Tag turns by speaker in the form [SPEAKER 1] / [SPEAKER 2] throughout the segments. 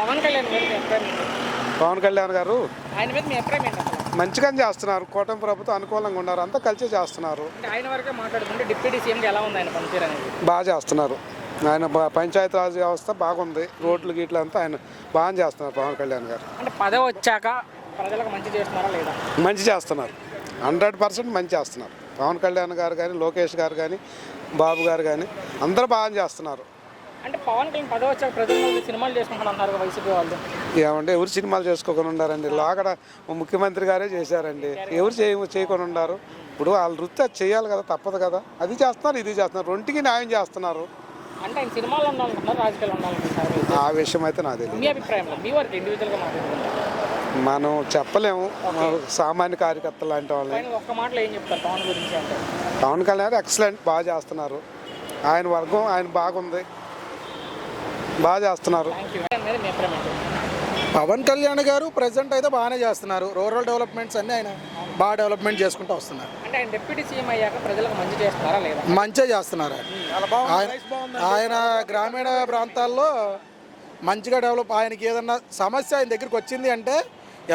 [SPEAKER 1] పవన్ కళ్యాణ్ గారు మీ అభిప్రాయం ఏంటి?
[SPEAKER 2] పవన్ కళ్యాణ్ గారు
[SPEAKER 1] ఆయన మీద మీ అభిప్రాయం ఏంటి అసలు?
[SPEAKER 2] మంచిగానే చేస్తున్నారు. కూటమి ప్రభుత్వం అనుకూలంగా ఉన్నారు. అంతా కలిసి చేస్తున్నారు.
[SPEAKER 1] అంటే ఆయన వరకే మాట్లాడుకుంటే డిప్యూటీ సీఎంకి ఎలా ఉంది ఆయన పనితీరు అనేది?
[SPEAKER 2] బాగా చేస్తున్నారు. ఆయన పంచాయతీరాజ్ వ్యవస్థ బాగుంది. రోడ్లు గీట్లు అంతా ఆయన బాగా చేస్తున్నారు పవన్ కళ్యాణ్ గారు.
[SPEAKER 1] అంటే పదవి వచ్చాక ప్రజలకు మంచి చేస్తున్నారా లేదా?
[SPEAKER 2] మంచి చేస్తున్నారు. 100% మంచి చేస్తున్నారు. పవన్ కళ్యాణ్ గారు కానీ, లోకేష్ గారు కానీ, బాబు గారు కానీ అందరూ బాగా చేస్తున్నారు.
[SPEAKER 1] అంటే పవన్ కళ్యాణ్ పదవి వచ్చాక ప్రజలు సినిమాలు చేసుకుంటున్నారు వైసీపీ వాళ్ళు.
[SPEAKER 2] ఏమంటే ఎవరు సినిమాలు చేసుకోకుండా ఉన్నారండి? లోకడ ముఖ్యమంత్రి గారే చేశారండి. ఎవరు చేయకుండా ఉన్నారు? ఇప్పుడు వాళ్ళ వృత్తి అది చేయాలి కదా, తప్పదు కదా. అది చేస్తున్నారు, ఇది చేస్తున్నారు. రెండుకి న్యాయం చేస్తున్నారు.
[SPEAKER 1] అంటే ఆయన సినిమాలు ఉండాలనుకుంటున్నారు, రాజకీయాలు ఉండాలనుకుంటున్నారు.
[SPEAKER 2] ఆ విషయం అయితే నాకు తెలియదు.
[SPEAKER 1] మీ అభిప్రాయంలో మీ వరకు ఇండివిజువల్గా మాట్లాడుకుంటారు?
[SPEAKER 2] మనం చెప్పలేము. సామాన్య కార్యకర్తలు లాంటి వాళ్ళని.
[SPEAKER 1] ఒక్క మాటలో ఏం చెప్తారు పవన్ గురించి అంటే?
[SPEAKER 2] పవన్ కళ్యాణ్ ఎక్సలెంట్, బాగా చేస్తున్నారు. ఆయన వర్గం ఆయన బాగుంది, బాగా చేస్తున్నారు.
[SPEAKER 1] మీ అభిప్రాయం ఏంటి?
[SPEAKER 3] పవన్ కళ్యాణ్ గారు ప్రజెంట్ అయితే బాగానే చేస్తున్నారు. రూరల్ డెవలప్మెంట్స్ అన్నీ ఆయన బాగా డెవలప్మెంట్ చేసుకుంటూ వస్తున్నారు.
[SPEAKER 1] అంటే ఆయన డిప్యూటీ సీఎం అయ్యాక ప్రజలకు మంచి చేస్తున్నారా లేదా?
[SPEAKER 3] మంచిగా చేస్తున్నారు. ఆయన గ్రామీణ ప్రాంతాల్లో మంచిగా డెవలప్. ఆయనకి ఏదన్నా సమస్య ఆయన దగ్గరికి వచ్చింది అంటే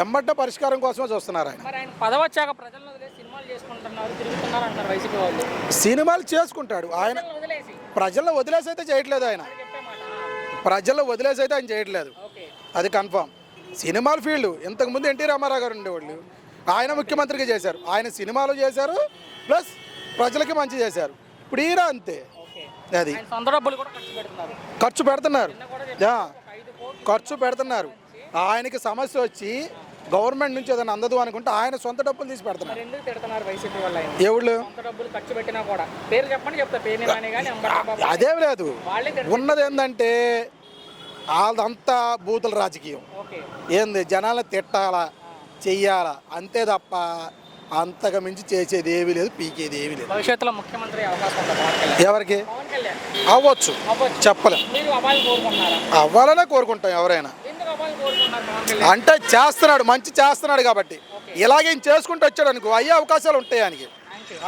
[SPEAKER 3] ఎమ్మట పరిష్కారం కోసమే చూస్తున్నారు ఆయన.
[SPEAKER 1] మరి ఆయన పదవి వచ్చాక ప్రజలను వదిలేసి సినిమాలు చేసుకుంటున్నారు, తిరుగుతున్నారు అంటారు వైసీపీ వాళ్ళు.
[SPEAKER 3] సినిమాలు చేసుకుంటాడు ఆయన. ప్రజల్లో వదిలేసి అయితే చేయట్లేదు ఆయన. ప్రజల్లో వదిలేసి అయితే ఆయన చేయట్లేదు, అది కన్ఫామ్. సినిమాల ఫీల్డ్ ఇంతకుముందు ఎన్టీ రామారావు గారు ఉండేవాళ్ళు. ఆయన ముఖ్యమంత్రిగా చేశారు. ఆయన సినిమాలు చేశారు, ప్లస్ ప్రజలకి మంచి చేశారు. ఇప్పుడు ఈయన అంతే. అది ఖర్చు పెడుతున్నారు, ఖర్చు పెడుతున్నారు. ఆయనకి సమస్య వచ్చి గవర్నమెంట్ నుంచి ఏదైనా అందదు అనుకుంటే ఆయన సొంత డబ్బులు తీసి పెడుతున్నారు. ఎవళ్ళు అదేం లేదు. ఉన్నది ఏంటంటే వాళ్ళంతా బూతుల రాజకీయం. ఏంది, జనాలను తిట్టాలా, చెయ్యాలా అంతే తప్ప అంతకు మించి చేసేది ఏమీ లేదు, పీకేది ఏమీ లేదు.
[SPEAKER 1] భవిష్యత్తులో ముఖ్యమంత్రి
[SPEAKER 3] ఎవరికి అవ్వచ్చు చెప్పలేం. అవ్వాలనే కోరుకుంటాం ఎవరైనా. అంటే చేస్తున్నాడు, మంచి చేస్తున్నాడు కాబట్టి. ఇలాగే చేసుకుంటూ వచ్చాడు అనుకో, అయ్యే అవకాశాలు ఉంటాయి ఆయనకి.